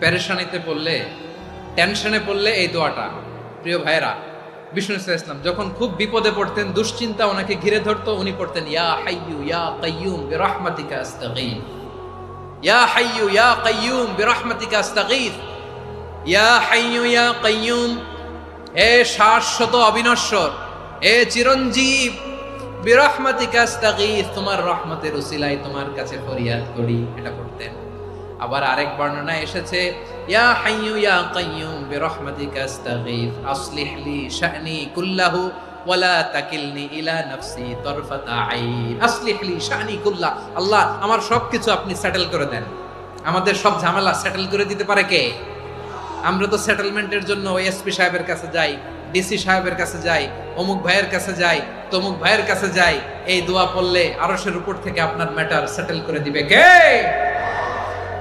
পেরেশানিতে পড়লে, টেনশনে পড়লে এই দোয়াটা। প্রিয় ভাইরা, বিষ্ণু ইসলাম যখন খুব বিপদে পড়তেন, দুশ্চিন্তা ওনাকে ঘিরে ধরতো, উনি পড়তেন ইয়া হাইয়ু ইয়া কাইয়ুম বিরহমাতিকা আস্তাগীথ, ইয়া হাইয়ু ইয়া কাইয়ুম বিরহমাতিকা আস্তাগীথ, ইয়া হাইয়ু ইয়া কাইয়ুম, হে শাশ্বত অবিনশ্বর, হে চিরঞ্জীব, বিরহমাতিকা আস্তাগীথ, তোমার রহমতের উসিলায় তোমার কাছে ফরিয়াদ করি। এটা পড়তেন। আবার আরেক বর্ণনায় এসেছে ইয়া হাইয়ু ইয়া কাইয়ুম বিরহমাতিকা আস্তাগীথ আসলিহ লি শা'নি কুল্লাহু ওয়ালা তাকিলনি ইলা নাফসি তারফাতা আইন। আসলিহ লি শা'নি কুল্লাহ, আল্লাহ আমার সবকিছু আপনি সেটেল করে দেন। আমাদের সব ঝামেলা সেটেল করে দিতে পারে কে? আমরা তো সেটেলমেন্টের জন্য এসপি সাহেবের কাছে যাই, ডিসি সাহেবের কাছে যাই, অমুক ভাইয়ের কাছে যাই, তমুক ভাইয়ের কাছে যাই। এই দোয়া পড়লে আরশের উপর থেকে আপনার ম্যাটার সেটেল করে দিবে কে?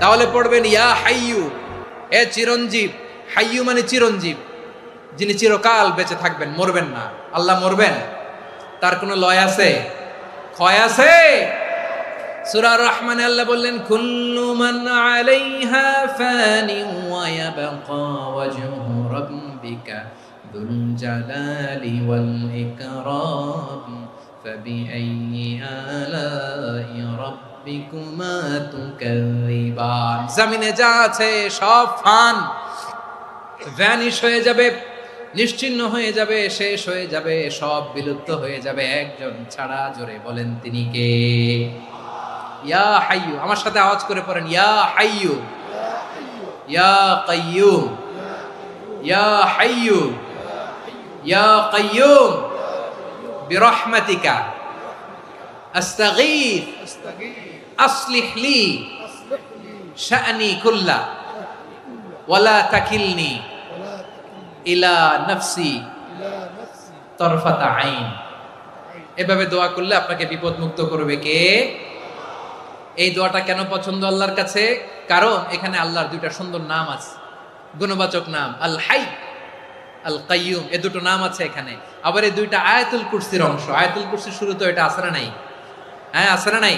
তাহলে পড়বেন ইয়া হাইয়ু, এ চিরঞ্জীব। হাইয়ু মানে চিরঞ্জীব, যিনি চিরকাল বেঁচে থাকবেন, মরবেন না। আল্লাহ মরবেন? তার কোনো লয় আছে? ক্ষয় আছে? সূরা রহমানে আল্লাহ বললেন কুল্লু মান আলাইহা ফানি ওয়া ইয়াবকা ওয়াজহু রাব্বিকা যুল জালালি ওয়াল ইকরাম ফাবিআইয়ি আলাই রাব্বিকুমা তুকাযিবান। জমিনে যা আছে সব ফান, ভ্যানিশ হয়ে যাবে, নিশ্চিহ্ন হয়ে যাবে, শেষ হয়ে যাবে, সব বিলুপ্ত হয়ে যাবে, একজন ছাড়া। জোরে বলেন তিনি কে? ইয়া হাইয়ু। আমার সাথে আওয়াজ করে পড়েন ইয়া হাইয়ু ইয়া কাইয়ুম ইয়া হাইয়ু ইয়া কাইয়ুম বিরহমাতিকা আস্তাগীথ আসলিহ লি শা'নি কুল্লা ওয়ালা তাকিলনি ইলা নাফসি তারফাতা আইন। এভাবে দোয়া করলে আপনাকে বিপদ মুক্ত করবে কে? এই দোয়াটা কেন পছন্দ আল্লাহর কাছে? কারণ এখানে আল্লাহর দুইটা সুন্দর নাম আছে, গুণবাচক নাম, আল হাই, আল কাইয়ুম। এই দুটো নাম আছে এখানে। আবার এই দুইটা আয়াতুল কুরসির অংশ। আয়াতুল কুরসির শুরু তো এটা আছে না নাই? হ্যাঁ, আছে না নাই?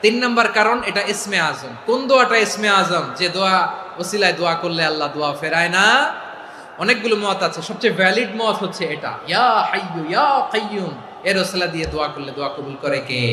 3 নম্বর কারণ, এটা ইসমে আজম। কোন দোয়াটা ইসমে আজম? যে দোয়া ওসিলায় দোয়া করলে আল্লাহ দোয়া ফেরায় না। অনেকগুলো মত আছে, সবচেয়ে ভ্যালিড মত হচ্ছে এটা, ইয়া হাইয়ু ইয়া কাইয়ুম। এর ওসিলা দিয়ে দোয়া করলে দোয়া কবুল করে কে?